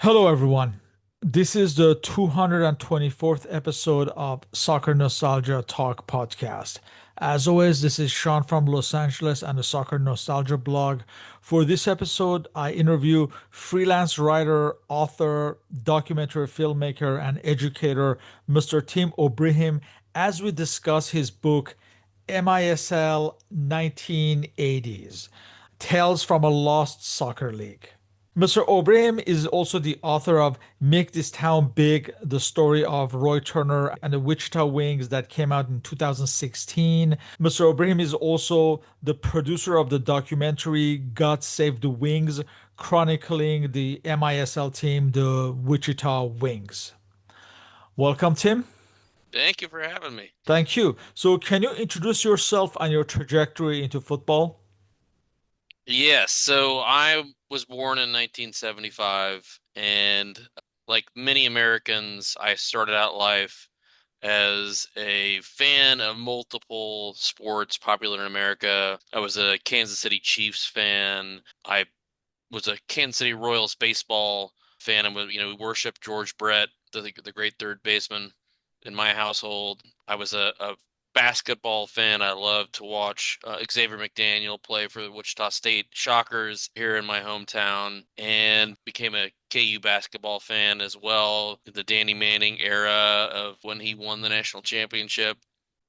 Hello, everyone. This is the 224th episode of Soccer Nostalgia Talk Podcast. As always, this is Sean from Los Angeles and the Soccer Nostalgia blog. For this episode, I interview freelance writer, author, documentary filmmaker, and educator, Mr. Tim O'Brien, as we discuss his book, MISL 1980s, Tales from a Lost Soccer League. Mr. O'Brien is also the author of Make This Town Big, the story of Roy Turner and the Wichita Wings that came out in 2016. Mr. O'Brien is also the producer of the documentary God Save the Wings, chronicling the MISL team, the Wichita Wings. Welcome, Tim. Thank you for having me. Thank you. So, can you introduce yourself and your trajectory into football? Yes, so I was born in 1975, and like many Americans, I started out life as a fan of multiple sports popular in America. I was a Kansas City Chiefs fan. I was a Kansas City Royals baseball fan, and we worshiped George Brett, the great third baseman in my household. I was a basketball fan. I loved to watch Xavier McDaniel play for the Wichita State Shockers here in my hometown, and became a KU basketball fan as well. The Danny Manning era of when he won the national championship.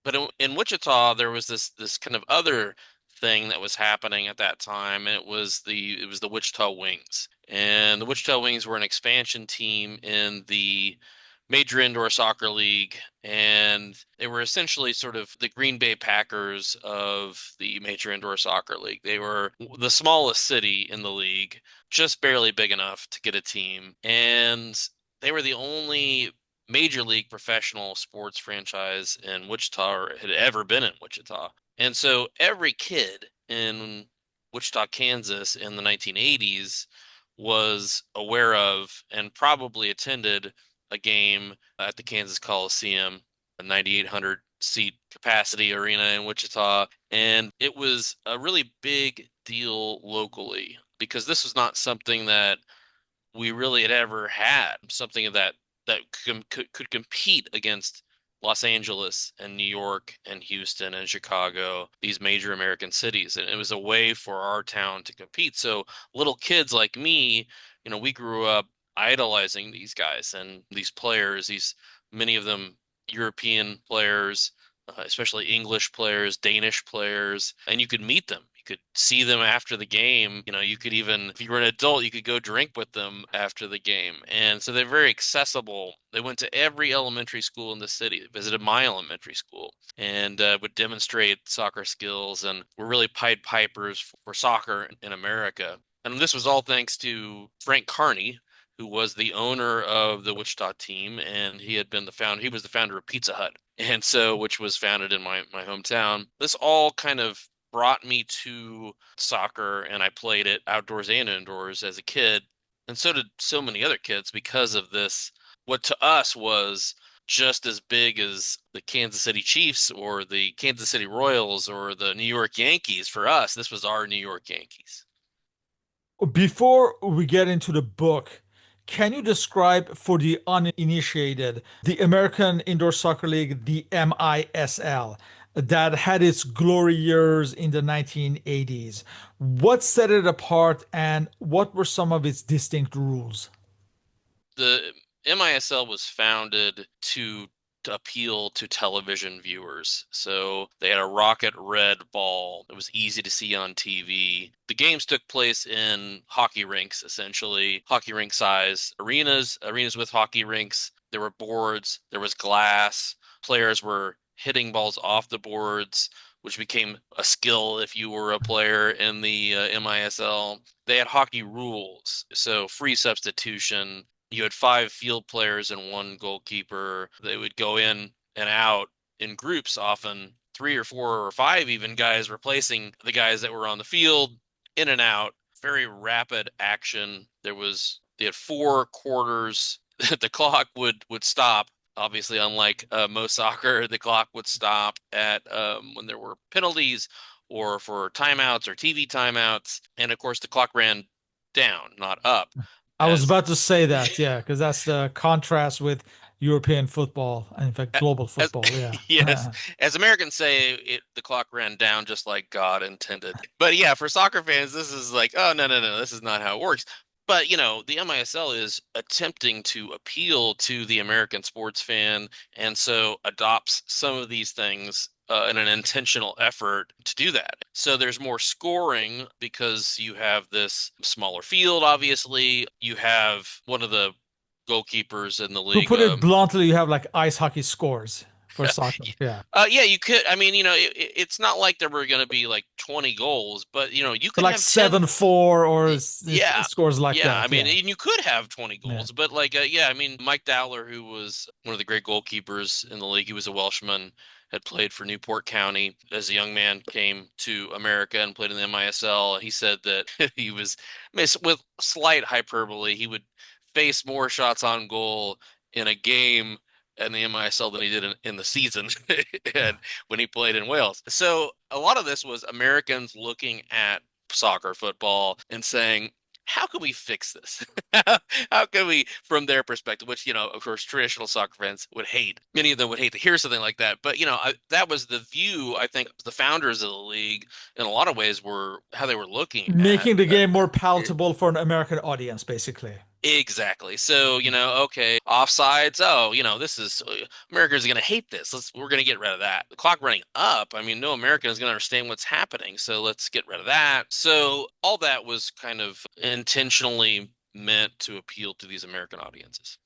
But in Wichita, there was this kind of other thing that was happening at that time, and it was the Wichita Wings. And the Wichita Wings were an expansion team in the Major Indoor Soccer League, and they were essentially sort of the Green Bay Packers of the Major Indoor Soccer League. They were the smallest city in the league, just barely big enough to get a team, and they were the only major league professional sports franchise in Wichita, or had ever been in Wichita. And so every kid in Wichita, Kansas in the 1980s was aware of and probably attended a game at the Kansas Coliseum, a 9,800 seat capacity arena in Wichita. And it was a really big deal locally because this was not something that we really had ever had, something that could compete against Los Angeles and New York and Houston and Chicago, these major American cities. And it was a way for our town to compete. So little kids like me, we grew up idolizing these guys and these players, these many of them European players, especially English players, Danish players, and you could meet them. You could see them after the game. You could even, if you were an adult, you could go drink with them after the game. And so they're very accessible. They went to every elementary school in the city, visited my elementary school, and would demonstrate soccer skills and were really Pied Pipers for soccer in America. And this was all thanks to Frank Carney, who was the owner of the Wichita team, and he was the founder of Pizza Hut. And so, which was founded in my hometown. This all kind of brought me to soccer, and I played it outdoors and indoors as a kid. And so did so many other kids because of this, what to us was just as big as the Kansas City Chiefs or the Kansas City Royals or the New York Yankees. For us, this was our New York Yankees. Before we get into the book, can you describe for the uninitiated the American Indoor Soccer League, the MISL, that had its glory years in the 1980s? What set it apart and what were some of its distinct rules? The MISL was founded to appeal to television viewers. So they had a rocket red ball. It was easy to see on TV. The games took place in hockey rinks, essentially hockey rink size arenas with hockey rinks. There were boards, there was glass. Players were hitting balls off the boards, which became a skill if you were a player in the MISL. They had hockey rules, so free substitution. You had five field players and one goalkeeper. They would go in and out in groups, often three or four or five even guys replacing the guys that were on the field, in and out. Very rapid action. They had four quarters. The clock would stop. Obviously, unlike most soccer, the clock would stop at when there were penalties or for timeouts or TV timeouts. And of course, the clock ran down, not up. I was as about to say that, yeah, because that's the contrast with European football and in fact global as football, yeah. yes, as Americans say, the clock ran down just like God intended. But yeah, for soccer fans, this is like, oh no, no, no, this is not how it works. But the MISL is attempting to appeal to the American sports fan, and so adopts some of these things in an intentional effort to do that. So there's more scoring because you have this smaller field, obviously. You have one of the goalkeepers in the To league. put it bluntly, you have like ice hockey scores for soccer. Yeah. Yeah, you could. I mean, it's not like there were going to be like 20 goals, but you So could like have 10. 7-4 or Yeah. scores like Yeah, I that. mean, Yeah. and you could have 20 Yeah. goals, but like, yeah, I mean, Mike Dowler, who was one of the great goalkeepers in the league, he was a Welshman, had played for Newport County as a young man, came to America and played in the MISL. He said that he was, with slight hyperbole, he would face more shots on goal in a game in the MISL than he did in the season and when he played in Wales. So a lot of this was Americans looking at soccer, football, and saying, how can we fix this? How can we, from their perspective, which, of course, traditional soccer fans would hate. Many of them would hate to hear something like that. But, that was the view, I think, the founders of the league, in a lot of ways, were how they were looking at. Making the game more palatable for an American audience, basically. Exactly. So, okay, offsides. Oh, this is Americans are going to hate this. We're going to get rid of that. The clock running up. I mean, no American is going to understand what's happening. So let's get rid of that. So all that was kind of intentionally meant to appeal to these American audiences.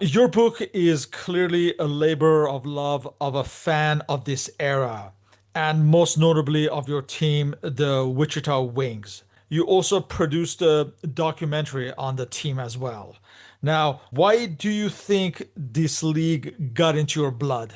Your book is clearly a labor of love of a fan of this era, and most notably of your team, the Wichita Wings. You also produced a documentary on the team as well. Now, why do you think this league got into your blood?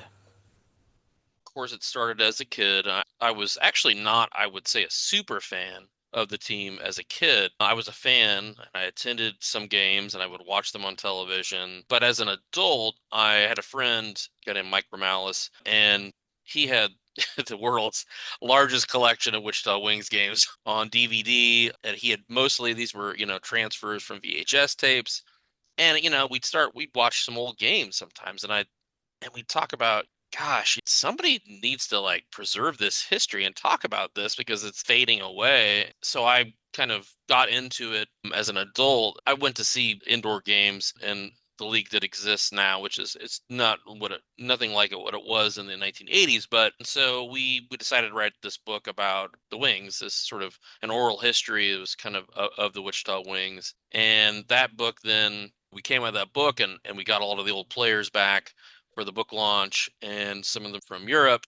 Of course, it started as a kid. I was actually not, I would say, a super fan of the team as a kid. I was a fan. I attended some games and I would watch them on television. But as an adult, I had a friend, a guy named Mike Morales, and he had the world's largest collection of Wichita Wings games on DVD. And he had mostly, these were, transfers from VHS tapes. And, we'd watch some old games sometimes. And we talk about, gosh, somebody needs to like preserve this history and talk about this because it's fading away. So I kind of got into it as an adult. I went to see indoor games in the league that exists now, which is it's not nothing like what it was in the 1980s. But so we decided to write this book about the Wings, this sort of an oral history. It was kind of the Wichita Wings, and that book then. We came out of that book and we got a lot of the old players back for the book launch and some of them from Europe.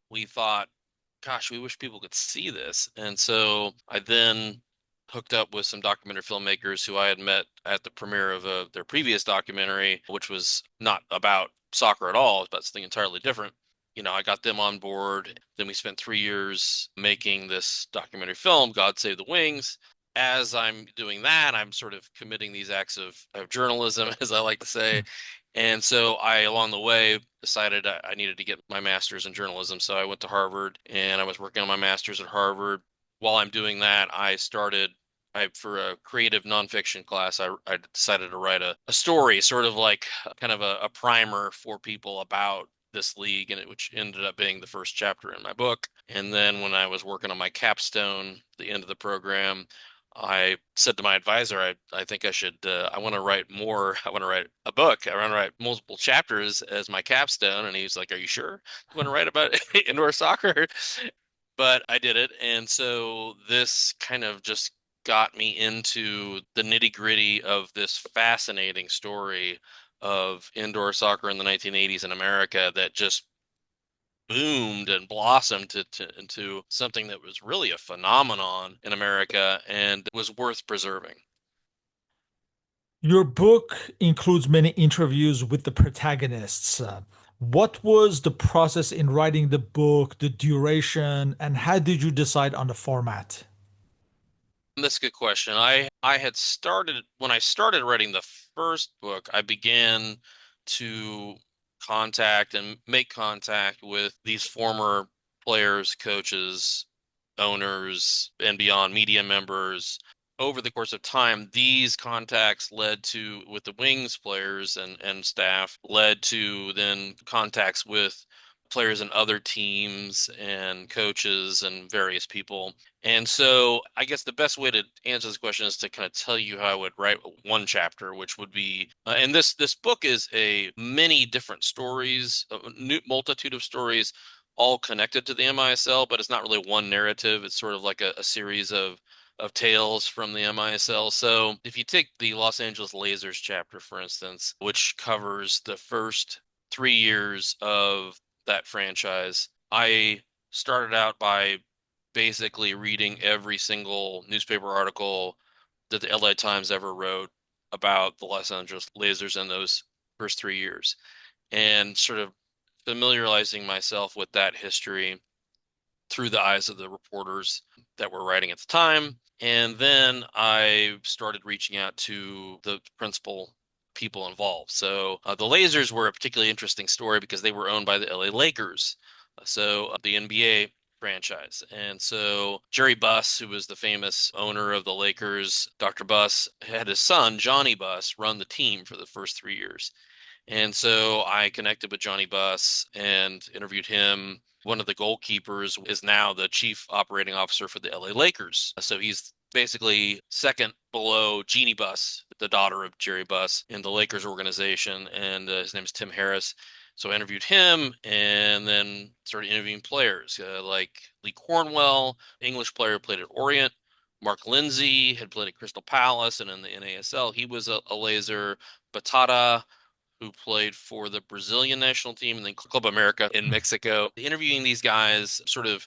We thought, gosh, we wish people could see this. And so I then hooked up with some documentary filmmakers who I had met at the premiere of their previous documentary, which was not about soccer at all, but something entirely different. I got them on board. Then we spent 3 years making this documentary film, God Save the Wings. As I'm doing that, I'm sort of committing these acts of journalism, as I like to say. And so I, along the way, decided I needed to get my master's in journalism. So I went to Harvard and I was working on my master's at Harvard. While I'm doing that, for a creative nonfiction class, I decided to write a story, sort of like kind of a primer for people about this league, which ended up being the first chapter in my book. And then when I was working on my capstone, the end of the program, I said to my advisor, I think I want to write more. I want to write a book. I want to write multiple chapters as my capstone. And he's like, are you sure you want to write about indoor soccer? But I did it. And so this kind of just got me into the nitty-gritty of this fascinating story of indoor soccer in the 1980s in America that just boomed and blossomed into something that was really a phenomenon in America and was worth preserving. Your book includes many interviews with the protagonists. What was the process in writing the book, the duration, and how did you decide on the format? That's a good question. I had started when I started writing the first book, I began to contact and make contact with these former players, coaches, owners, and beyond media members. over the course of time, these contacts led to, with the Wings players and staff, led to then contacts with players in other teams and coaches and various people. And so I guess the best way to answer this question is to kind of tell you how I would write one chapter, which would be, and this book is a many different stories, a multitude of stories, all connected to the MISL, but it's not really one narrative. It's sort of like a series of tales from the MISL. So if you take the Los Angeles Lasers chapter, for instance, which covers the first 3 years of that franchise, I started out by basically reading every single newspaper article that the LA Times ever wrote about the Los Angeles Lasers in those first 3 years and sort of familiarizing myself with that history through the eyes of the reporters that were writing at the time. And then I started reaching out to the principal people involved. So the Lasers were a particularly interesting story because they were owned by the LA Lakers, so the NBA franchise. And so Jerry Buss, who was the famous owner of the Lakers, Dr. Buss, had his son, Johnny Buss, run the team for the first 3 years. And so I connected with Johnny Buss and interviewed him. One of the goalkeepers is now the chief operating officer for the LA Lakers. So he's basically second below Jeannie Buss, the daughter of Jerry Buss in the Lakers organization. And his name is Tim Harris. So I interviewed him and then started interviewing players like Lee Cornwell, English player, played at Orient. Mark Lindsay had played at Crystal Palace and in the NASL. He was a laser. Batata, who played for the Brazilian national team and then Club America in Mexico. Interviewing these guys, sort of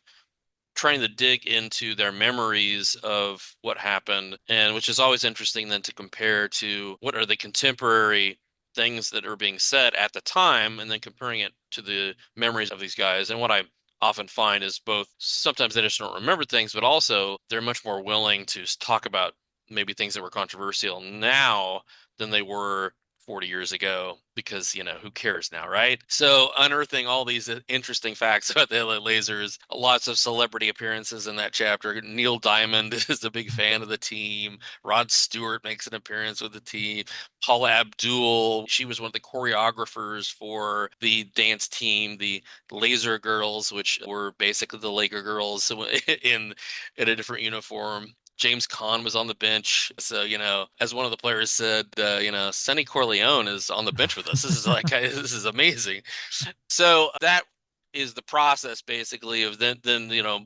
trying to dig into their memories of what happened, and which is always interesting then to compare to what are the contemporary things that are being said at the time and then comparing it to the memories of these guys. And what I often find is both sometimes they just don't remember things, but also they're much more willing to talk about maybe things that were controversial now than they were 40 years ago because, who cares now, right? So unearthing all these interesting facts about the LA Lasers, lots of celebrity appearances in that chapter. Neil Diamond is a big fan of the team. Rod Stewart makes an appearance with the team. Paula Abdul, she was one of the choreographers for the dance team, the Laser Girls, which were basically the Laker girls in a different uniform. James Caan was on the bench. So, as one of the players said, Sonny Corleone is on the bench with us. This is like, this is amazing. So that is the process basically of then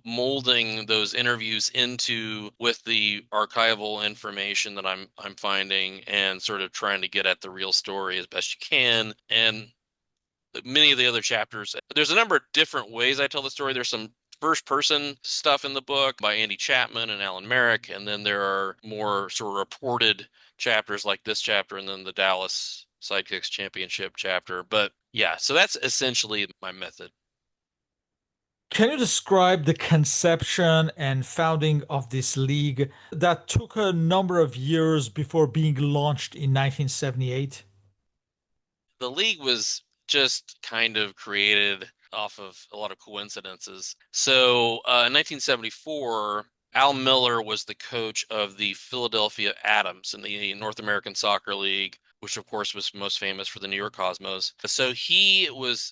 molding those interviews into with the archival information that I'm finding and sort of trying to get at the real story as best you can. And many of the other chapters, there's a number of different ways I tell the story. There's some first person stuff in the book by Andy Chapman and Alan Merrick, and then there are more sort of reported chapters like this chapter and then the Dallas Sidekicks Championship chapter. But yeah, so that's essentially my method. Can you describe the conception and founding of this league that took a number of years before being launched in 1978? The league was just kind of created off of a lot of coincidences. So in 1974, Al Miller was the coach of the Philadelphia Atoms in the North American Soccer League, which of course was most famous for the New York Cosmos. So he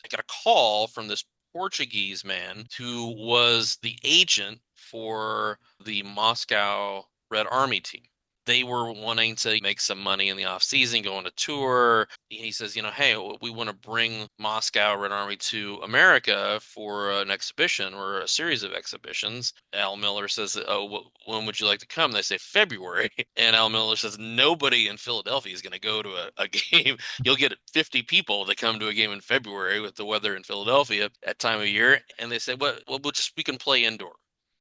got a call from this Portuguese man who was the agent for the Moscow Red Army team. They were wanting to make some money in the off season, go on a tour. He says, hey, we want to bring Moscow Red Army to America for an exhibition or a series of exhibitions. Al Miller says, oh, when would you like to come? They say February. And Al Miller says, nobody in Philadelphia is going to go to a game. You'll get 50 people that come to a game in February with the weather in Philadelphia at time of year. And they say, well, we can play indoor.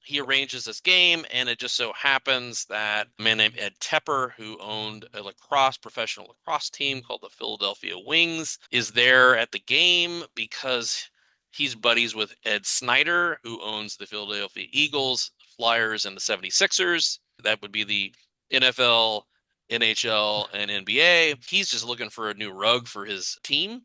He arranges this game, and it just so happens that a man named Ed Tepper, who owned a professional lacrosse team called the Philadelphia Wings, is there at the game because he's buddies with Ed Snyder, who owns the Philadelphia Eagles, Flyers, and the 76ers. That would be the NFL, NHL, and NBA. He's just looking for a new rug for his team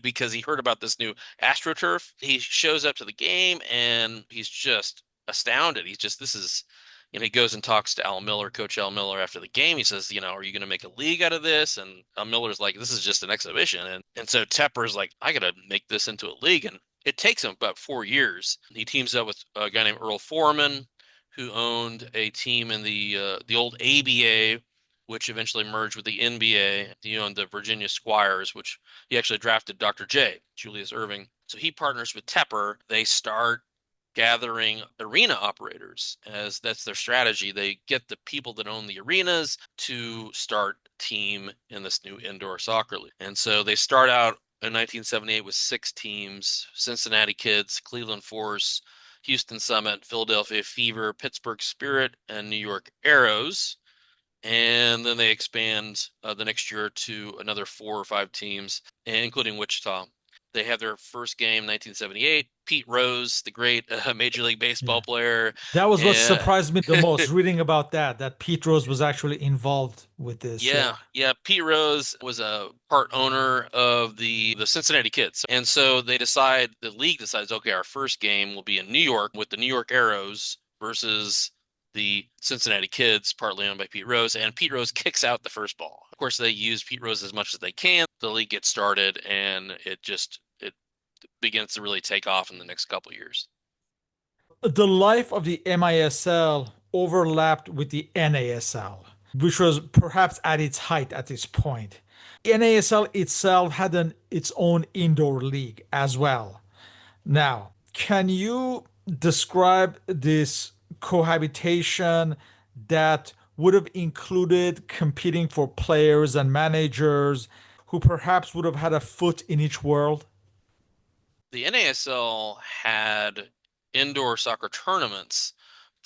because he heard about this new AstroTurf. He shows up to the game and he's just astounded. He's just, this is, he goes and talks to Al Miller, Coach Al Miller, after the game. He says, are you going to make a league out of this? And Al Miller's like, this is just an exhibition. And so Tepper's like, I got to make this into a league. And it takes him about 4 years. He teams up with a guy named Earl Foreman, who owned a team in the old ABA, which eventually merged with the NBA. He owned the Virginia Squires, which he actually drafted Dr. J, Julius Erving. So he partners with Tepper. They start gathering arena operators, as that's their strategy. They get the people that own the arenas to start a team in this new indoor soccer league. And so they start out in 1978 with 6 teams: Cincinnati Kids, Cleveland Force, Houston Summit, Philadelphia Fever, Pittsburgh Spirit, and New York Arrows. And then they expand the next year to another 4 or 5 teams, including Wichita. They had their first game 1978. Pete Rose, the great Major League Baseball Yeah. player. That was what And surprised me the most, reading about that Pete Rose was actually involved with this. yeah, Yeah. yeah. Pete Rose was a part owner of the Cincinnati Kids, and so the league decides, okay, our first game will be in New York with the New York Arrows versus the Cincinnati Kids, partly owned by Pete Rose, and Pete Rose kicks out the first ball. Of course, they use Pete Rose as much as they can. The league gets started, and it begins to really take off in the next couple of years. The life of the MISL overlapped with the NASL, which was perhaps at its height at this point. NASL itself had its own indoor league as well. Now, can you describe this cohabitation that would have included competing for players and managers who perhaps would have had a foot in each world? The NASL had indoor soccer tournaments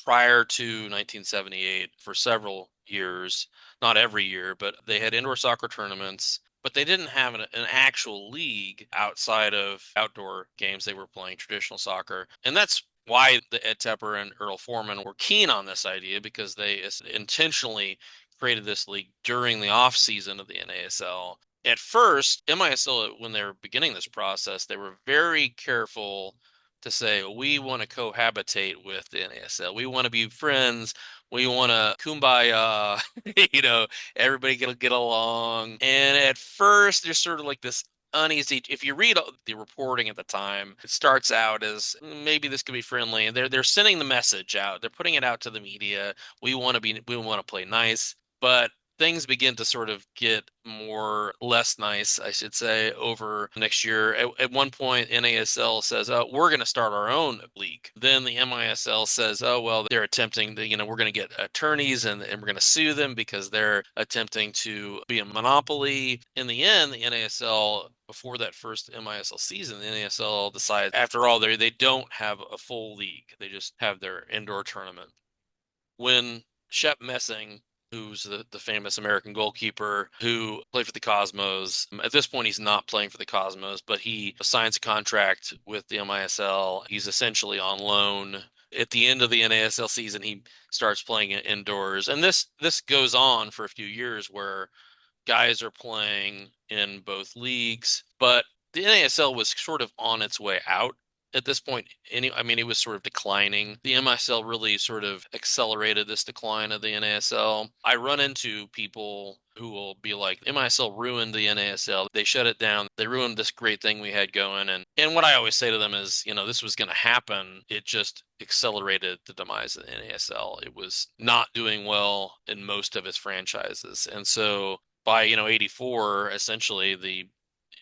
prior to 1978 for several years, not every year, but they had indoor soccer tournaments, but they didn't have an actual league outside of outdoor games. They were playing traditional soccer. And that's why the Ed Tepper and Earl Foreman were keen on this idea, because they intentionally created this league during the off season of the NASL. At first, MISL, when they were beginning this process, they were very careful to say, we want to cohabitate with the NASL. We want to be friends. We want to kumbaya, you know, everybody get along. And at first, there's sort of like this uneasy. If you read the reporting at the time, it starts out as maybe this could be friendly, and they're sending the message out. They're putting it out to the media. We want to play nice, but things begin to sort of get less nice, I should say, over next year. At one point, NASL says, "Oh, we're going to start our own league." Then the MISL says, "Oh, well, they're attempting to, we're going to get attorneys and we're going to sue them because they're attempting to be a monopoly." In the end, the NASL, before that first MISL season, the NASL decides, after all, they don't have a full league. They just have their indoor tournament. When Shep Messing, who's the famous American goalkeeper who played for the Cosmos. At this point, he's not playing for the Cosmos, but he signs a contract with the MISL. He's essentially on loan. At the end of the NASL season, he starts playing indoors. And this goes on for a few years where guys are playing in both leagues, but the NASL was sort of on its way out at this point. I mean, it was sort of declining. The MISL really sort of accelerated this decline of the NASL. I run into people who will be like, MISL ruined the NASL. They shut it down. They ruined this great thing we had going. And what I always say to them is, this was going to happen. It just accelerated the demise of the NASL. It was not doing well in most of its franchises. And so by 84, essentially the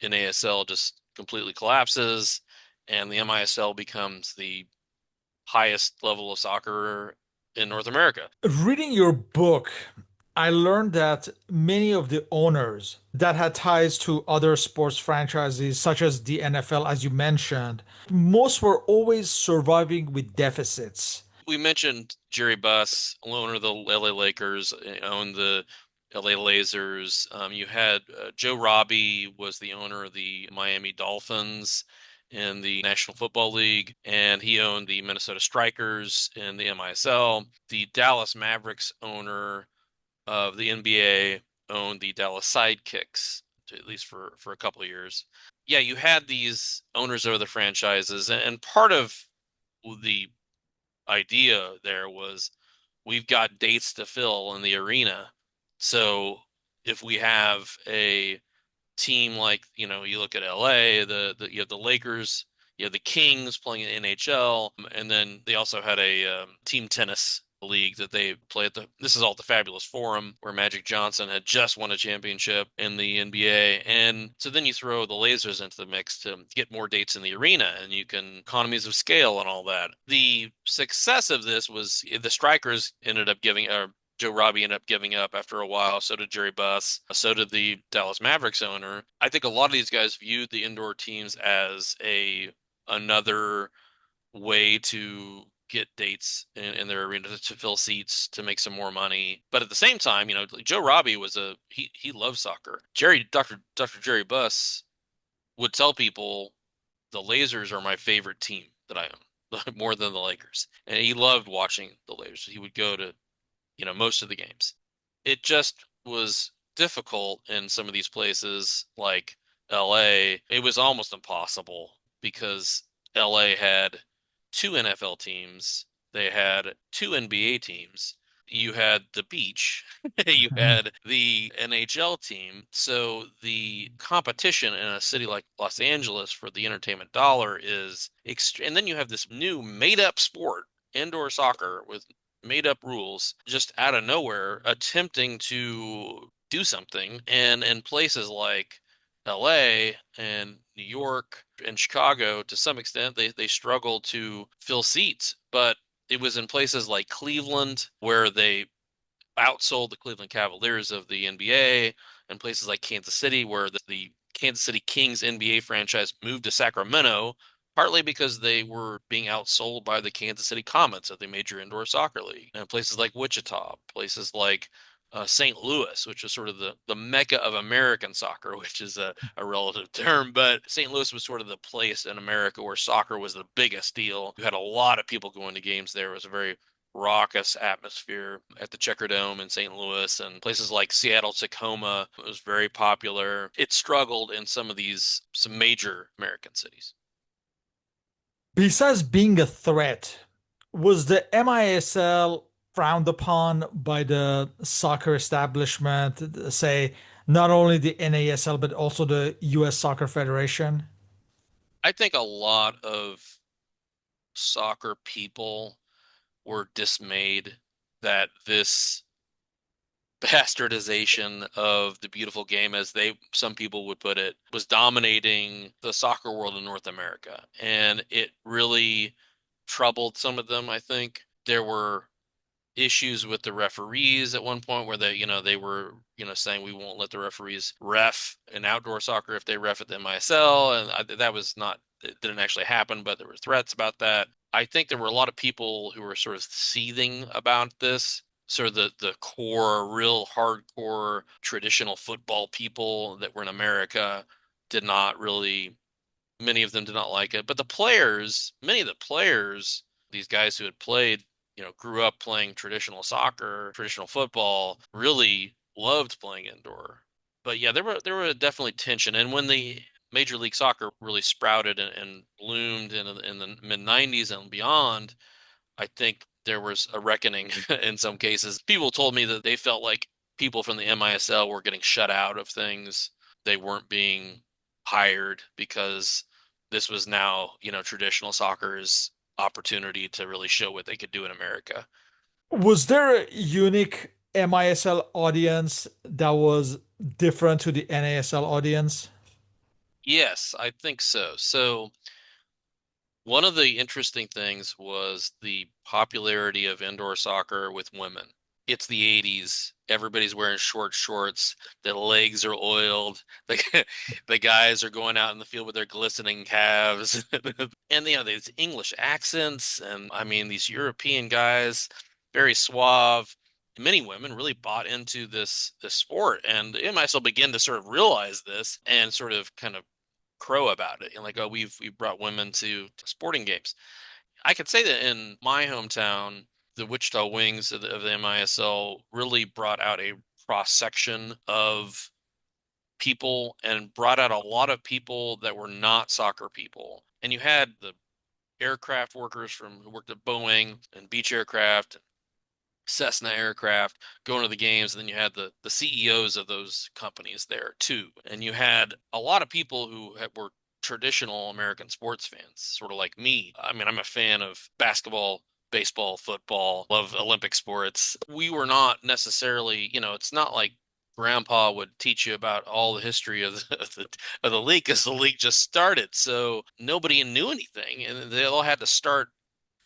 NASL just completely collapses, and the MISL becomes the highest level of soccer in North America. Reading your book, I learned that many of the owners that had ties to other sports franchises, such as the NFL, as you mentioned, most were always surviving with deficits. We mentioned Jerry Buss, owner of the LA Lakers, owned the LA Lasers. You had Joe Robbie was the owner of the Miami Dolphins in the National Football League, and he owned the Minnesota Strikers in the MISL. The Dallas Mavericks owner of the NBA owned the Dallas Sidekicks, at least for a couple of years. Yeah, you had these owners of the franchises, and part of the idea there was we've got dates to fill in the arena. So if we have a team like, you look at LA, you have the Lakers, you have the Kings playing in NHL, and then they also had a team tennis league that they play at this is all the Fabulous Forum where Magic Johnson had just won a championship in the NBA. And so then you throw the lasers into the mix to get more dates in the arena and you can economies of scale and all that. The success of this was the strikers ended up giving, Joe Robbie ended up giving up after a while. So did Jerry Buss. So did the Dallas Mavericks owner. I think a lot of these guys viewed the indoor teams as a another way to get dates in their arena to fill seats to make some more money. But at the same time, Joe Robbie was he loved soccer. Dr. Jerry Buss would tell people the Lasers are my favorite team that I own more than the Lakers. And he loved watching the Lakers. He would go to most of the games. It just was difficult in some of these places like LA. It was almost impossible because LA had two NFL teams, they had two NBA teams. You had the beach, you had the NHL team. So the competition in a city like Los Angeles for the entertainment dollar is extreme. And then you have this new made up sport, indoor soccer, with made up rules just out of nowhere attempting to do something. And in places like LA and New York and Chicago, to some extent, they struggle to fill seats. But it was in places like Cleveland where they outsold the Cleveland Cavaliers of the NBA, and places like Kansas City, where the Kansas City Kings NBA franchise moved to Sacramento, partly because they were being outsold by the Kansas City Comets of the Major Indoor Soccer League, and places like Wichita, places like St. Louis, which is sort of the mecca of American soccer, which is a relative term, but St. Louis was sort of the place in America where soccer was the biggest deal. You had a lot of people going to games there. It was a very raucous atmosphere at the Checker Dome in St. Louis, and places like Seattle, Tacoma. It was very popular. It struggled in some major American cities. Besides being a threat, was the MISL frowned upon by the soccer establishment, say, not only the NASL, but also the US Soccer Federation? I think a lot of soccer people were dismayed that this bastardization of the beautiful game, as some people would put it, was dominating the soccer world in North America. And it really troubled some of them, I think. There were issues with the referees at one point where they were, saying we won't let the referees ref in outdoor soccer if they ref at the MISL. And that was not, it didn't actually happen, but there were threats about that. I think there were a lot of people who were sort of seething about this. Sort of the core, real hardcore traditional football people that were in America did not really, many of them did not like it. But many of the players, these guys who had played, grew up playing traditional soccer, traditional football, really loved playing indoor. But yeah, there were definitely tension. And when the Major League Soccer really sprouted and bloomed in the mid 90s and beyond, I think there was a reckoning in some cases. People told me that they felt like people from the MISL were getting shut out of things. They weren't being hired because this was now, traditional soccer's opportunity to really show what they could do in America. Was there a unique MISL audience that was different to the NASL audience? Yes, I think so. So one of the interesting things was the popularity of indoor soccer with women. It's the 80s. Everybody's wearing short shorts. The legs are oiled. The guys are going out in the field with their glistening calves. And these English accents and I mean these European guys, very suave. Many women really bought into this sport, and it might still begin to sort of realize this and sort of kind of crow about it and like, oh, we've brought women to sporting games. I could say that in my hometown, the Wichita Wings of the MISL really brought out a cross section of people and brought out a lot of people that were not soccer people. And you had the aircraft workers from who worked at Boeing and Beach Aircraft, Cessna aircraft going to the games, and then you had the CEOs of those companies there too. And you had a lot of people who were traditional American sports fans, sort of like me. I mean, I'm a fan of basketball, baseball, football, love Olympic sports. We were not necessarily, it's not like Grandpa would teach you about all the history of the league because the league just started. So nobody knew anything, and they all had to start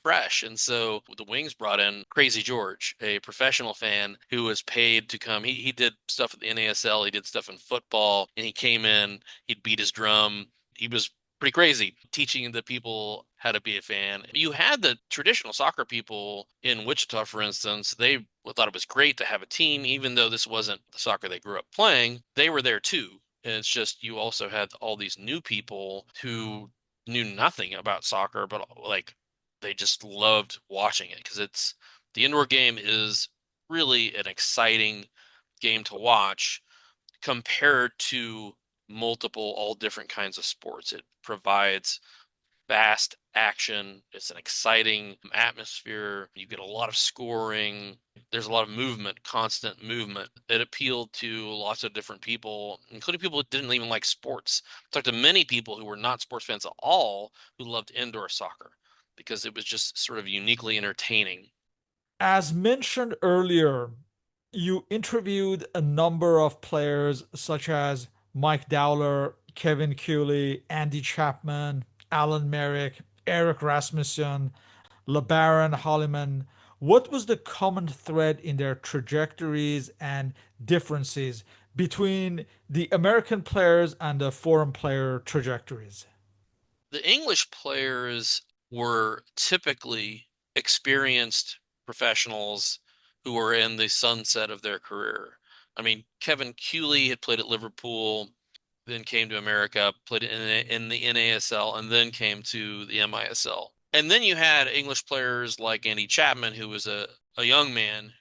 fresh. And so the Wings brought in Crazy George, a professional fan who was paid to come. He did stuff at the NASL, he did stuff in football, and he came in, he'd beat his drum. He was pretty crazy teaching the people how to be a fan. You had the traditional soccer people in Wichita, for instance, they thought it was great to have a team, even though this wasn't the soccer they grew up playing. They were there too. And it's just you also had all these new people who knew nothing about soccer, but like they just loved watching it because the indoor game is really an exciting game to watch compared to multiple, all different kinds of sports. It provides fast action. It's an exciting atmosphere. You get a lot of scoring. There's a lot of movement, constant movement. It appealed to lots of different people, including people who didn't even like sports. I talked to many people who were not sports fans at all who loved indoor soccer because it was just sort of uniquely entertaining. As mentioned earlier, you interviewed a number of players such as Mike Dowler, Kevin Cooley, Andy Chapman, Alan Merrick, Eric Rasmussen, LeBaron Holliman. What was the common thread in their trajectories and differences between the American players and the foreign player trajectories? The English players were typically experienced professionals who were in the sunset of their career. I mean, Kevin Cooley had played at Liverpool, then came to America, played in the NASL, and then came to the MISL. And then you had English players like Andy Chapman, who was a young man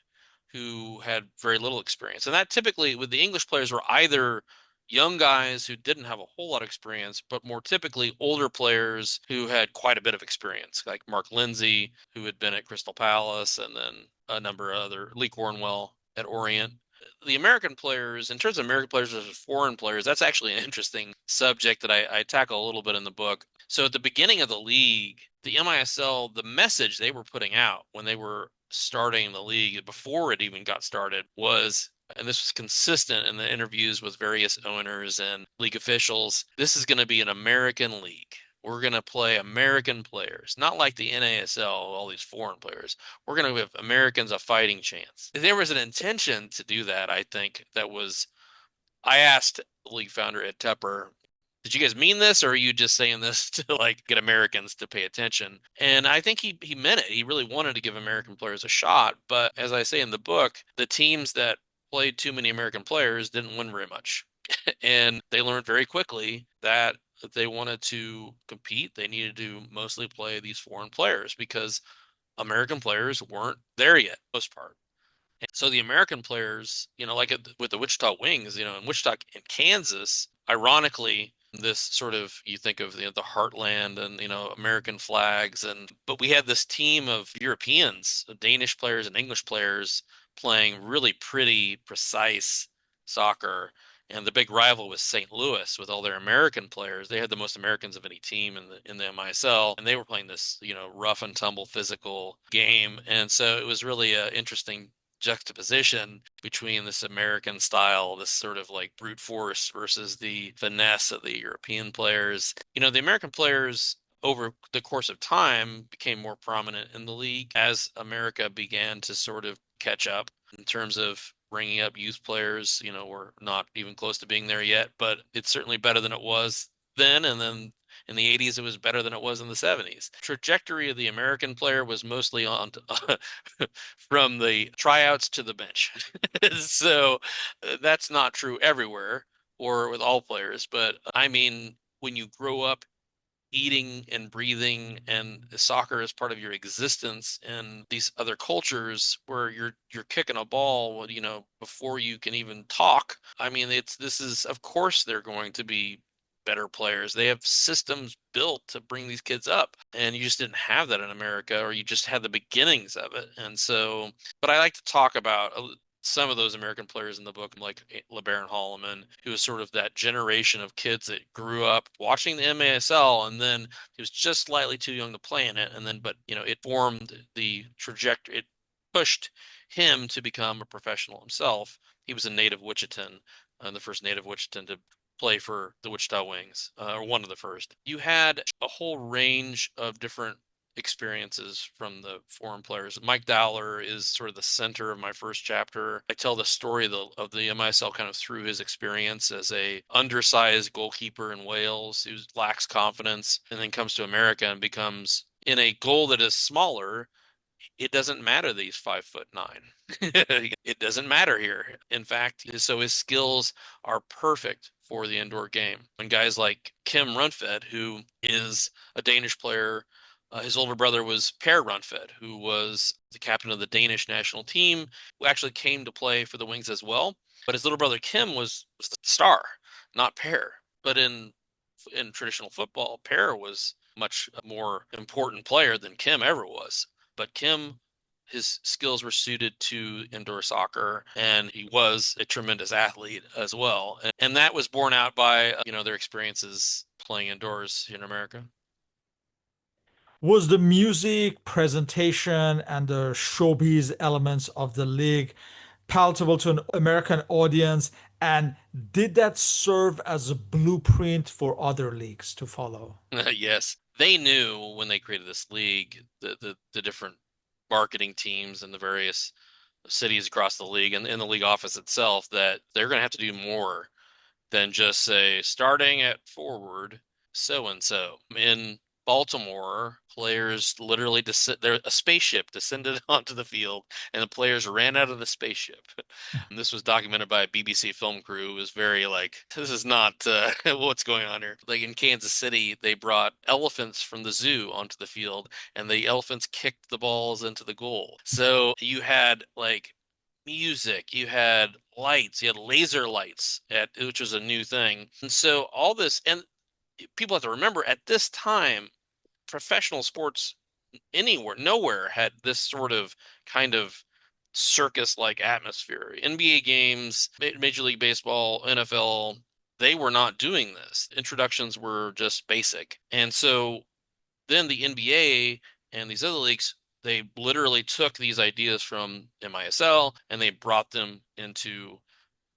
who had very little experience. And that typically with the English players were either young guys who didn't have a whole lot of experience, but more typically older players who had quite a bit of experience, like Mark Lindsay, who had been at Crystal Palace, and then a number of other Lee Cornwell at Orient. The American players, in terms of American players versus foreign players, that's actually an interesting subject that I tackle a little bit in the book. So at the beginning of the league, the MISL, the message they were putting out when they were starting the league before it even got started was, and this was consistent in the interviews with various owners and league officials, this is going to be an American league. We're going to play American players, not like the NASL, all these foreign players. We're going to give Americans a fighting chance. There was an intention to do that, I think, that was. I asked the league founder Ed Tepper, did you guys mean this, or are you just saying this to like get Americans to pay attention? And I think he meant it. He really wanted to give American players a shot. But as I say in the book, the teams that played too many American players didn't win very much. And they learned very quickly that if they wanted to compete, they needed to mostly play these foreign players because American players weren't there yet, most part. So the American players, like with the Wichita Wings, in Wichita and Kansas, ironically, this sort of you think of the heartland and American flags but we had this team of Europeans, Danish players and English players playing really pretty precise soccer. And the big rival was St. Louis with all their American players. They had the most Americans of any team in the MISL, and they were playing this, rough and tumble physical game. And so it was really an interesting juxtaposition between this American style, this sort of like brute force versus the finesse of the European players. The American players over the course of time became more prominent in the league as America began to sort of catch up in terms of bringing up youth players. We're not even close to being there yet, but it's certainly better than it was then. And then in the 80s, it was better than it was in the 70s. Trajectory of the American player was mostly on from the tryouts to the bench. So that's not true everywhere or with all players, but I mean, when you grow up eating and breathing and soccer is part of your existence in these other cultures where you're kicking a ball, before you can even talk. I mean, this is, of course they're going to be better players. They have systems built to bring these kids up. And you just didn't have that in America, or you just had the beginnings of it. And so, but I like to talk about some of those American players in the book, like LeBaron Holloman, who was sort of that generation of kids that grew up watching the MASL, and then he was just slightly too young to play in it. And then, but it formed the trajectory. It pushed him to become a professional himself. He was a native Wichitan, the first native Wichitan to play for the Wichita Wings, or one of the first. You had a whole range of different experiences from the foreign players. Mike Dowler is sort of the center of my first chapter. I tell the story of the MISL kind of through his experience as a undersized goalkeeper in Wales who lacks confidence and then comes to America and becomes in a goal that is smaller. It doesn't matter that he's 5'9". It doesn't matter here. In fact, so his skills are perfect for the indoor game. And guys like Kim Rundfed, who is a Danish player, his older brother was Per Rundfed, who was the captain of the Danish national team, who actually came to play for the Wings as well. But his little brother Kim was the star, not Per. But in traditional football, Per was much more important player than Kim ever was. But Kim, his skills were suited to indoor soccer, and he was a tremendous athlete as well. And that was borne out by, their experiences playing indoors in America. Was the music, presentation, and the showbiz elements of the league palatable to an American audience? And did that serve as a blueprint for other leagues to follow? Yes, they knew when they created this league, the different marketing teams and the various cities across the league and in the league office itself, that they're going to have to do more than just say starting at forward so and so. In Baltimore, players literally there a spaceship descended onto the field and the players ran out of the spaceship. And this was documented by a BBC film crew. It was very like, this is not what's going on here. Like in Kansas City, they brought elephants from the zoo onto the field and the elephants kicked the balls into the goal. So you had like music, you had lights, you had laser lights which was a new thing. And so all this, and people have to remember at this time, professional sports anywhere, nowhere had this sort of kind of circus-like atmosphere. NBA games, Major League Baseball, NFL, they were not doing this. Introductions were just basic. And so then the NBA and these other leagues, they literally took these ideas from MISL and they brought them into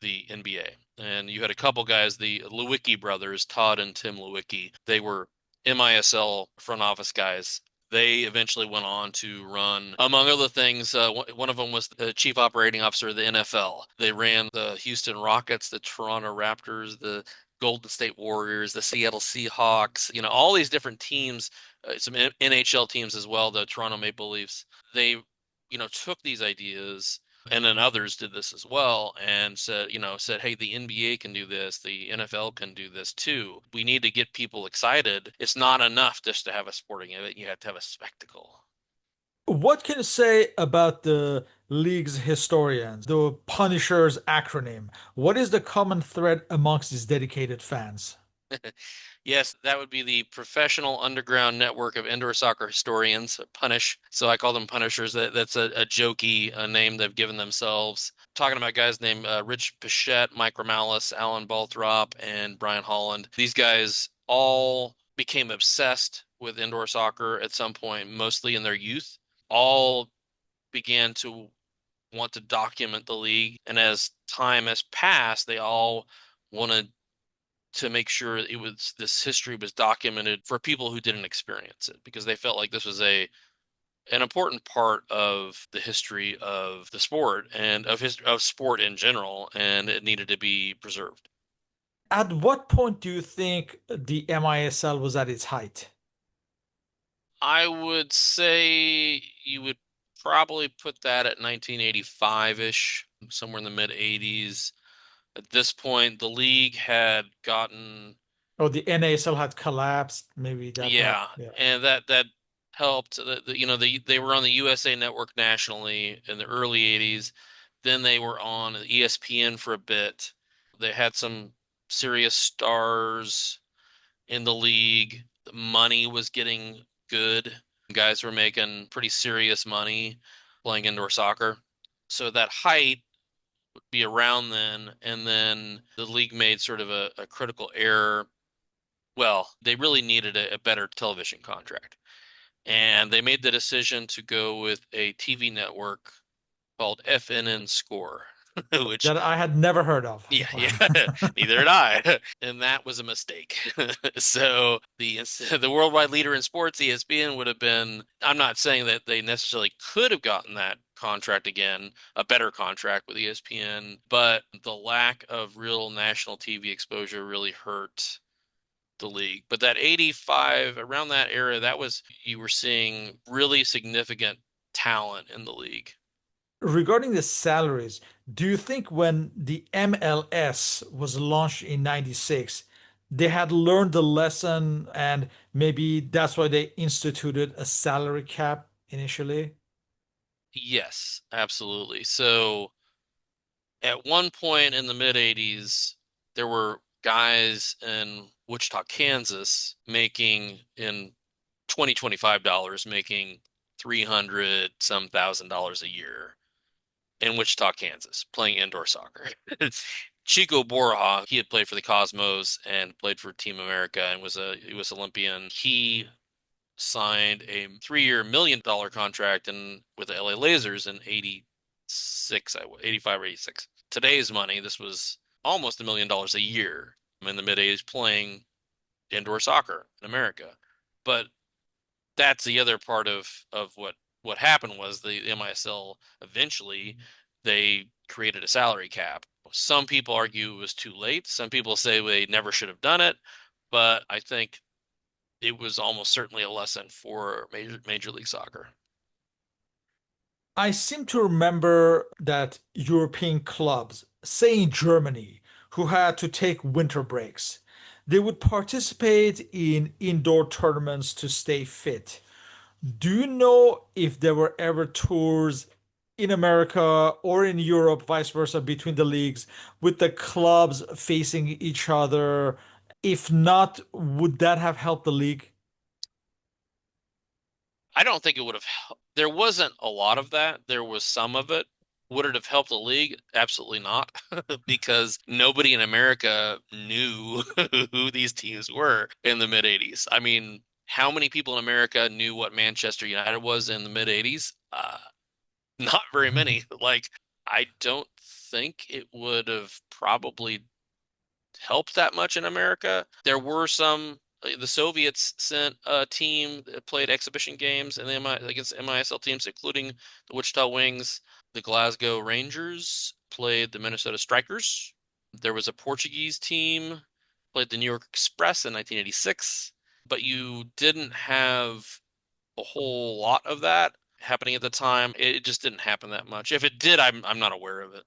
the NBA. And you had a couple guys, the Lewicki brothers, Todd and Tim Lewicki. They were MISL front office guys. They eventually went on to run, among other things, one of them was the chief operating officer of the NFL. They ran the Houston Rockets, the Toronto Raptors, the Golden State Warriors, the Seattle Seahawks, all these different teams, some NHL teams as well, the Toronto Maple Leafs. They, took these ideas and then others did this as well and said, hey, the NBA can do this, the NFL can do this too. We need to get people excited. It's not enough just to have a sporting event, you have to have a spectacle. What can you say about the league's historians, the Punishers acronym? What is the common thread amongst these dedicated fans? Yes, that would be the Professional Underground Network of Indoor Soccer Historians, Punish. So I call them Punishers. That's a jokey name they've given themselves. Talking about guys named Rich Pichette, Mike Morales, Alan Balthrop, and Brian Holland. These guys all became obsessed with indoor soccer at some point, mostly in their youth. All began to want to document the league. And as time has passed, they all wanted to make sure this history was documented for people who didn't experience it because they felt like this was an important part of the history of the sport and of sport in general, and it needed to be preserved. At what point do you think the MISL was at its height? I would say you would probably put that at 1985-ish, somewhere in the mid 80s. At this point, the league had gotten. Or the NASL had collapsed? Maybe that helped. Yeah, Yeah. and that helped. They were on the USA Network nationally in the early 80s. Then they were on ESPN for a bit. They had some serious stars. in the league. Money was getting good. Guys were making pretty serious money playing indoor soccer. So that height would be around then, and then the league made sort of a critical error. Well, they really needed a better television contract. And they made the decision to go with a TV network called FNN Score, which, That I had never heard of. yeah, yeah, neither did I. And that was a mistake. So the worldwide leader in sports, ESPN, would have been, I'm not saying that they necessarily could have gotten that contract again, a better contract with ESPN, but the lack of real national TV exposure really hurt the league. But that 85, around that era, that was, you were seeing really significant talent in the league. Regarding the salaries, do you think when the MLS was launched in 96, they had learned the lesson and maybe that's why they instituted a salary cap initially? Yes, absolutely. So at one point in the mid 80s, there were guys in Wichita, Kansas making in 2025 dollars making 300 some thousand dollars a year in Wichita, Kansas, playing indoor soccer. Chico Borja, he had played for the Cosmos and played for Team America and was a US Olympian. He signed a 3-year $1 million contract and with the LA Lasers in 86, 85 or 86. Today's money, this was almost $1 million a year in the mid 80s playing indoor soccer in America. But that's the other part of what happened was the MISL eventually they created a salary cap. Some people argue it was too late. Some people say they never should have done it, but I think it was almost certainly a lesson for Major League Soccer. I seem to remember that European clubs, say in Germany, who had to take winter breaks, they would participate in indoor tournaments to stay fit. Do you know if there were ever tours in America or in Europe, vice versa, between the leagues with the clubs facing each other? If not, would that have helped the league? I don't think it would have. There wasn't a lot of that. There was some of it. Would it have helped the league? Absolutely not, because nobody in America knew who these teams were in the mid 80s. I mean, how many people in America knew what Manchester United was in the mid 80s? Not very many. Like, I don't think it would have probably helped that much in America. There were some. The Soviets sent a team that played exhibition games and against MISL teams, including the Wichita Wings. The Glasgow Rangers played the Minnesota Strikers. There was a Portuguese team played the New York Express in 1986, but you didn't have a whole lot of that happening at the time. It just didn't happen that much. If it did, I'm not aware of it.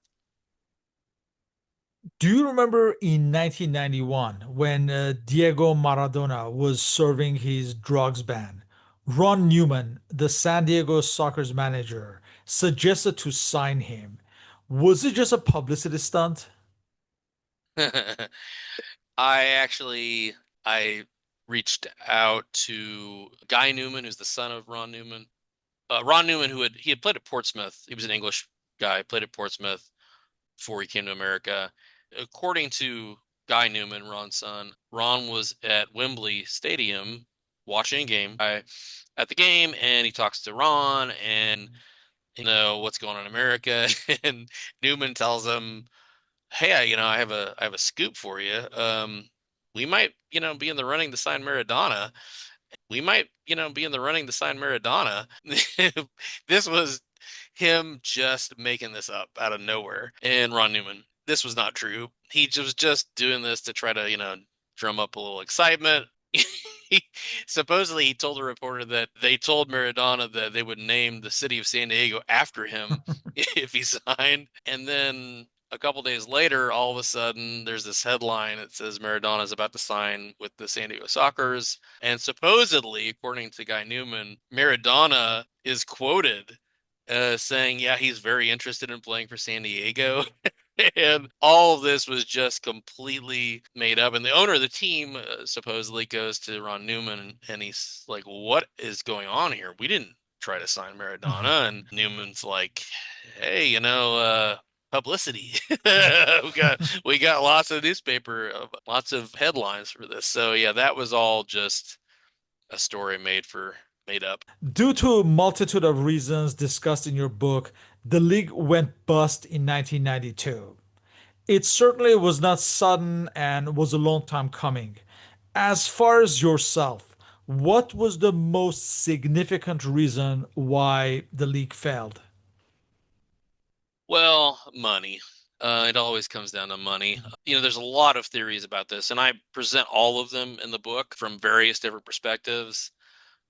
Do you remember in 1991 when Diego Maradona was serving his drugs ban? Ron Newman, the San Diego Soccer's manager, suggested to sign him. Was it just a publicity stunt? I actually I reached out to Guy Newman, who's the son of Ron Newman. Ron Newman, he had played at Portsmouth. He was an English guy, played at Portsmouth before he came to America. According to Guy Newman, Ron's son, Ron was at Wembley Stadium watching a game. At the game, and he talks to Ron and what's going on in America. And Newman tells him, "Hey, I have a scoop for you. We might, be in the running to sign Maradona. We might, be in the running to sign Maradona." This was him just making this up out of nowhere. And Ron Newman, this was not true. He was just doing this to try to, drum up a little excitement. He, supposedly he told a reporter that they told Maradona that they would name the city of San Diego after him if he signed. And then a couple days later, all of a sudden, there's this headline that says Maradona is about to sign with the San Diego Sockers. And supposedly, according to Guy Newman, Maradona is quoted saying, yeah, he's very interested in playing for San Diego. And all of this was just completely made up. And the owner of the team supposedly goes to Ron Newman and he's like, "What is going on here? We didn't try to sign Maradona." And Newman's like, "Hey, publicity. we got lots of newspaper, lots of headlines for this." So yeah, that was all just a story made up. Due to a multitude of reasons discussed in your book, the league went bust in 1992. It certainly was not sudden and was a long time coming. As far as yourself, what was the most significant reason why the league failed? Well, money. It always comes down to money. There's a lot of theories about this, and I present all of them in the book from various different perspectives,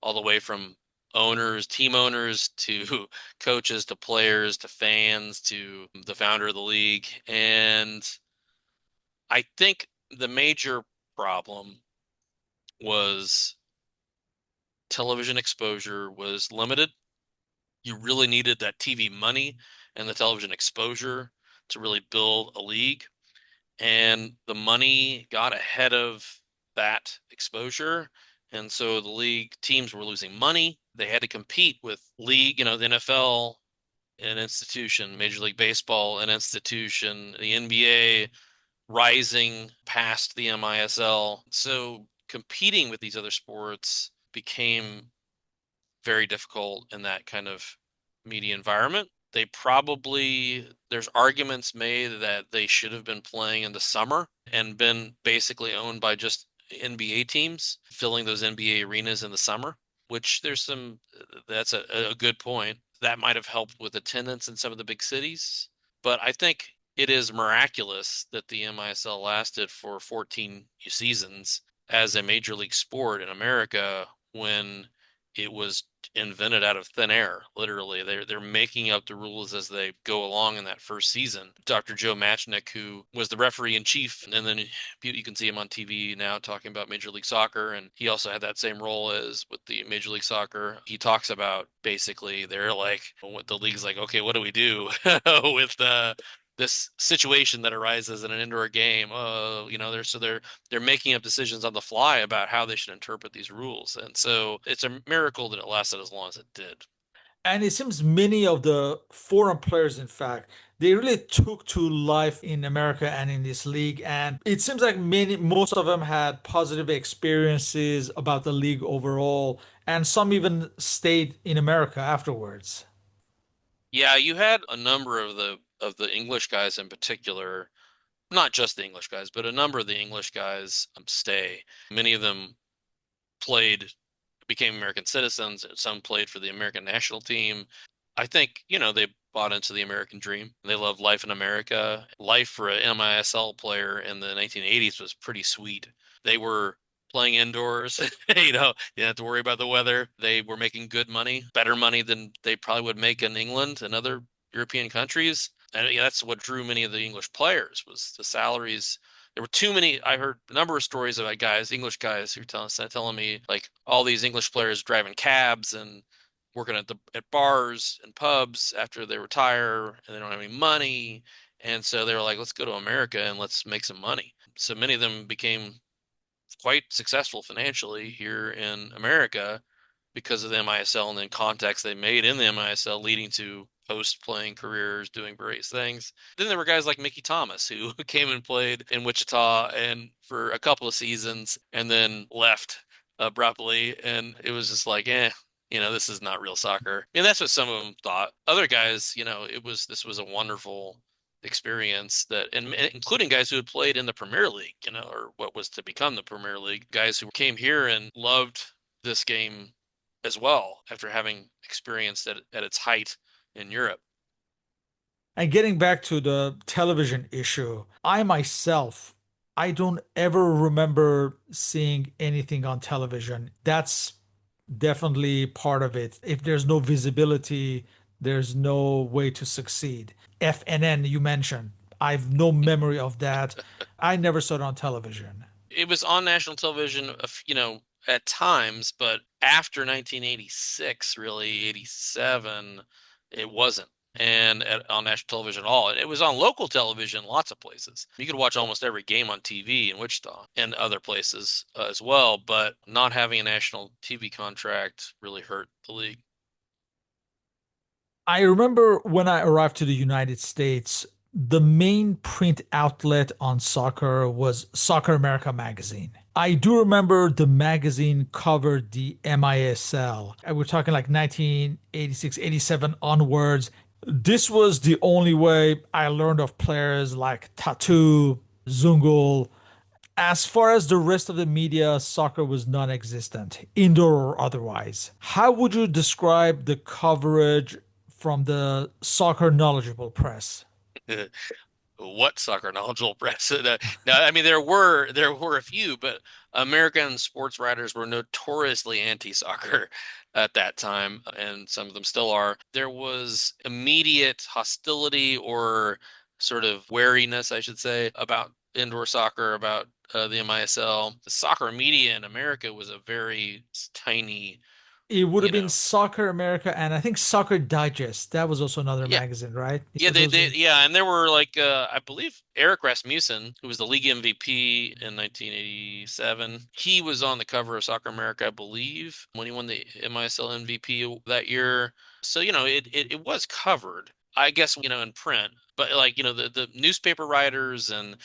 all the way from owners, team owners, to coaches, to players, to fans, to the founder of the league. And I think the major problem was television exposure was limited. You really needed that TV money and the television exposure to really build a league. And the money got ahead of that exposure. And so the league teams were losing money. They had to compete with league, the NFL, an institution, Major League Baseball, an institution, the NBA rising past the MISL. So competing with these other sports became very difficult in that kind of media environment. There's arguments made that they should have been playing in the summer and been basically owned by just NBA teams, filling those NBA arenas in the summer, which that's a good point. That might have helped with attendance in some of the big cities. But I think it is miraculous that the MISL lasted for 14 seasons as a major league sport in America when it was invented out of thin air. Literally, they're making up the rules as they go along in that first season. Dr. Joe Matchnick, who was the referee in chief, and then you can see him on TV now talking about Major League Soccer, and he also had that same role as with the Major League Soccer. He talks about basically they're like, what the league's like, okay, what do we do with this situation that arises in an indoor game? They're making up decisions on the fly about how they should interpret these rules. And so it's a miracle that it lasted as long as it did. And it seems many of the foreign players, in fact, they really took to life in America and in this league. And it seems like most of them had positive experiences about the league overall, and some even stayed in America afterwards. Yeah, you had a number of the English guys in particular, not just the English guys, but a number of the English guys stay. Many of them played, became American citizens. Some played for the American national team. I think, they bought into the American dream. They loved life in America. Life for an MISL player in the 1980s was pretty sweet. They were playing indoors, you didn't have to worry about the weather. They were making good money, better money than they probably would make in England and other European countries. And yeah, that's what drew many of the English players was the salaries. There were too many. I heard a number of stories about guys, English guys, who were telling me like all these English players driving cabs and working at bars and pubs after they retire and they don't have any money. And so they were like, let's go to America and let's make some money. So many of them became quite successful financially here in America because of the MISL and then contacts they made in the MISL leading to post-playing careers doing various things. Then there were guys like Mickey Thomas who came and played in Wichita and for a couple of seasons and then left abruptly and it was just like, this is not real soccer. And that's what some of them thought. Other guys, this was a wonderful experience and including guys who had played in the Premier League, or what was to become the Premier League, guys who came here and loved this game as well after having experienced it at its height in Europe. And getting back to the television issue, I myself, I don't ever remember seeing anything on television. That's definitely part of it. If there's no visibility, there's no way to succeed. FNN, you mentioned. I've no memory of that. I never saw it on television. It was on national television, at times, but after 1986, really 87, it wasn't. and on national television at all. It was on local television, lots of places. You could watch almost every game on TV in Wichita and other places as well, but not having a national TV contract really hurt the league. I remember when I arrived to the United States, the main print outlet on soccer was Soccer America magazine. I do remember the magazine covered the MISL. We're talking like 1986, 87 onwards. This was the only way I learned of players like Tattoo, Zungul. As far as the rest of the media, soccer was non-existent, indoor or otherwise. How would you describe the coverage from the soccer knowledgeable press? What soccer knowledgeable press? No, I mean there were a few, but American sports writers were notoriously anti-soccer at that time, and some of them still are. There was immediate hostility or sort of wariness, I should say, about indoor soccer, about the MISL. The soccer media in America was a very tiny, It would have you been know, Soccer America and I think Soccer Digest. That was also another yeah, magazine, right? yeah, So those were and there were like I believe Eric Rasmussen, who was the league MVP in 1987. He was on the cover of Soccer America, I believe, when he won the MISL MVP that year. So, it was covered, I guess, in print, but like, the newspaper writers and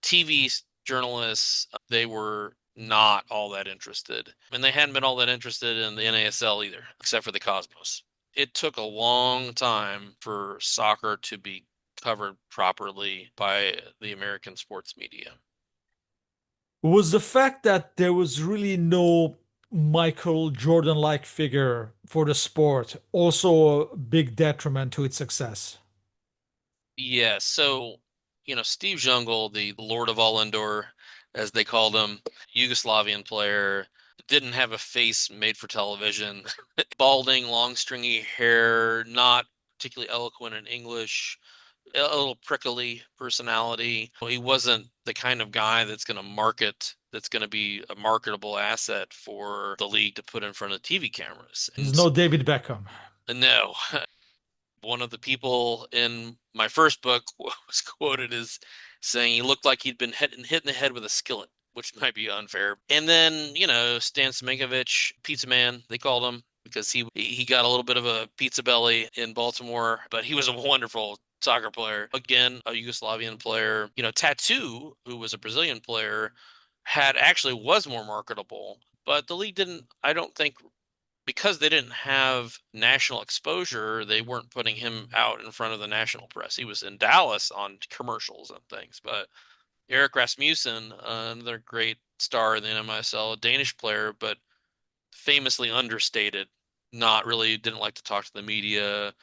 TV journalists, they were not all that interested. And they hadn't been all that interested in the NASL either, except for the Cosmos. It took a long time for soccer to be covered properly by the American sports media. was the fact that there was really no Michael Jordan-like figure for the sport also a big detriment to its success. Yeah, so, Steve Jungle, the Lord of All Indoor, as they called him, Yugoslavian player, didn't have a face made for television. Balding, long, stringy hair, not particularly eloquent in English, a little prickly personality. He wasn't the kind of guy that's going to be a marketable asset for the league to put in front of TV cameras. There's And no David Beckham. no, one of the people in my first book was quoted as saying he looked like he'd been hit in the head with a skillet, which might be unfair. And then, Stan Sminkovich, Pizza Man, they called him because he got a little bit of a pizza belly in Baltimore, but he was a wonderful soccer player. Again, a Yugoslavian player. Tattoo, who was a Brazilian player, had actually was more marketable, but the league didn't, I don't think, because they didn't have national exposure, they weren't putting him out in front of the national press. He was in Dallas on commercials and things. But Eric Rasmussen, another great star in the NMSL, a Danish player, but famously understated, not really didn't like to talk to the media,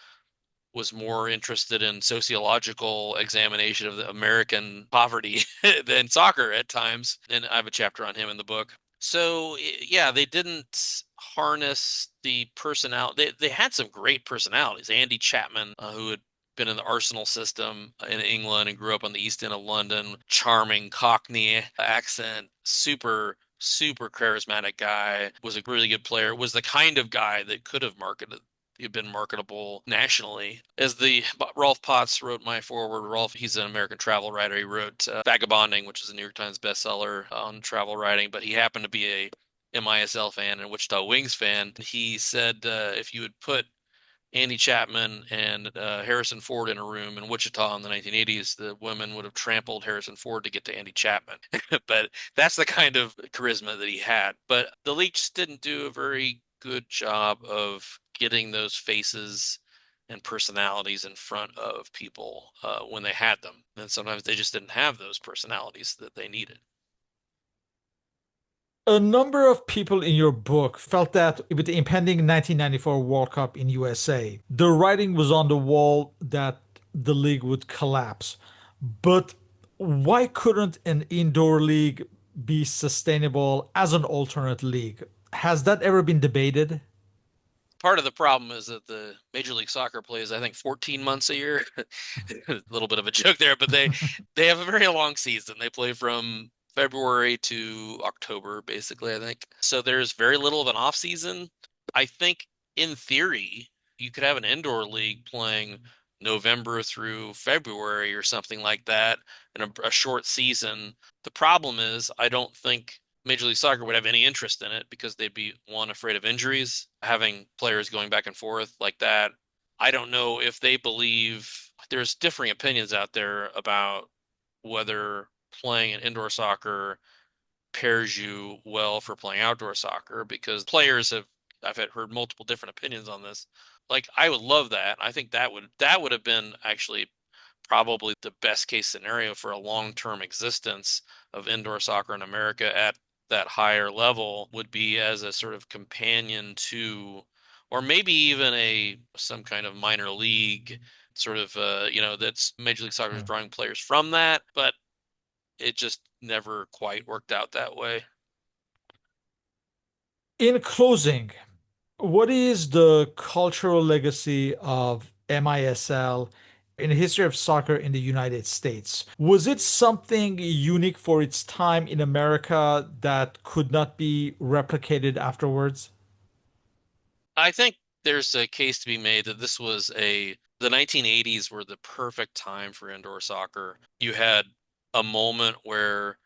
was more interested in sociological examination of the American poverty than soccer at times. And I have a chapter on him in the book. So yeah, they didn't harness the personality. They had some great personalities. Andy Chapman, who had been in the Arsenal system in England and grew up on the East End of London, charming Cockney accent, super charismatic guy, was a really good player, was the kind of guy that could have marketed He'd been marketable nationally. As the Rolf Potts wrote my foreword, Rolf, he's an American travel writer. He wrote Vagabonding, which is a New York Times bestseller on travel writing, but he happened to be a MISL fan and Wichita Wings fan. He said if you would put Andy Chapman and Harrison Ford in a room in Wichita in the 1980s, the women would have trampled Harrison Ford to get to Andy Chapman. But that's the kind of charisma that he had. But the league just didn't do a very good job of getting those faces and personalities in front of people when they had them. And sometimes they just didn't have those personalities that they needed. A number of people in your book felt that with the impending 1994 World Cup in USA, the writing was on the wall that the league would collapse. But why couldn't an indoor league be sustainable as an alternate league? Has that ever been debated? Part of the problem is that the Major League Soccer plays, I think, 14 months a year. A little bit of a joke there, but they have a very long season. They play from February to October, basically, I think. So there's very little of an off season. I think in theory, you could have an indoor league playing November through February or something like that in a short season. The problem is, I don't think Major League Soccer would have any interest in it because they'd be, one, afraid of injuries, having players going back and forth like that. I don't know if they believe there's differing opinions out there about whether playing an indoor soccer pairs you well for playing outdoor soccer because players have I've had heard multiple different opinions on this. Like I would love that. I think that would have been actually probably the best case scenario for a long-term existence of indoor soccer in America at that higher level would be as a sort of companion to or maybe even a some kind of minor league sort of that's Major League Soccer is Yeah. drawing players from that, but it just never quite worked out that way. In closing, what is the cultural legacy of MISL in the history of soccer in the United States? Was it something unique for its time in America that could not be replicated afterwards? I think there's a case to be made that the 1980s were the perfect time for indoor soccer. You had a moment where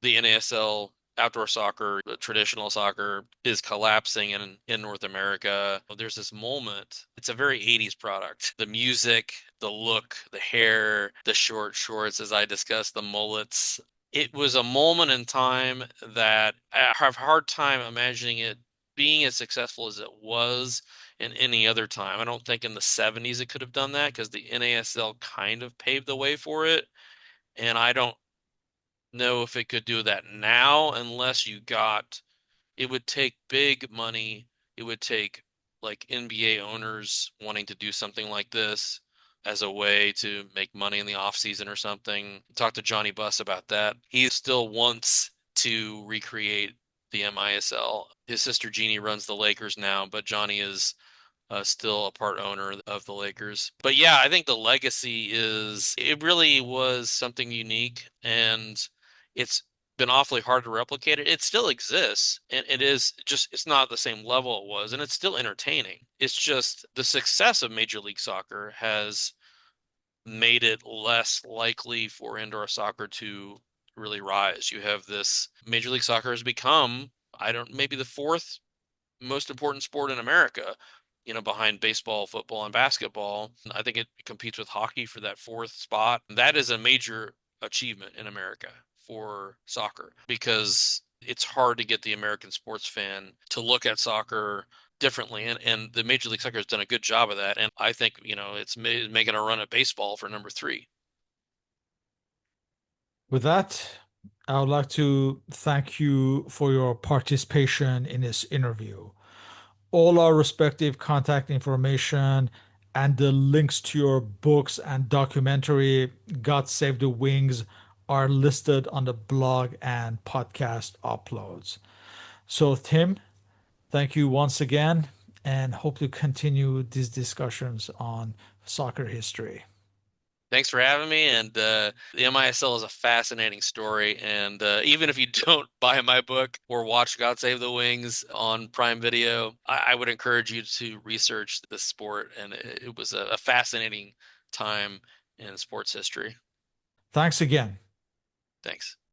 the NASL outdoor soccer, the traditional soccer is collapsing in North America. There's this moment. It's a very 80s product. The music, the look, the hair, the short shorts, as I discussed, the mullets. It was a moment in time that I have a hard time imagining it being as successful as it was in any other time. I don't think in the 70s it could have done that because the NASL kind of paved the way for it. And I don't know if it could do that now unless you got it would take big money. It would take like NBA owners wanting to do something like this as a way to make money in the off season or something. Talk to Johnny Buss about that. He still wants to recreate the MISL. His sister Jeannie runs the Lakers now, but Johnny is still a part owner of the Lakers. But yeah, I think the legacy is it really was something unique and it's been awfully hard to replicate it. It still exists and it is just it's not the same level it was and it's still entertaining. It's just the success of Major League Soccer has made it less likely for indoor soccer to really rise. You have this Major League Soccer has become I don't maybe the fourth most important sport in America, behind baseball, football, and basketball. I think it competes with hockey for that fourth spot. That is a major achievement in America for soccer because it's hard to get the American sports fan to look at soccer differently. And the Major League Soccer has done a good job of that. And I think, it's making a run at baseball for number three. With that, I would like to thank you for your participation in this interview. All our respective contact information and the links to your books and documentary, God Save the Wings, are listed on the blog and podcast uploads. So, Tim, thank you once again and hope to continue these discussions on soccer history. Thanks for having me. And the MISL is a fascinating story. And even if you don't buy my book or watch God Save the Wings on Prime Video, I would encourage you to research this sport. And it was a fascinating time in sports history. Thanks again. Thanks.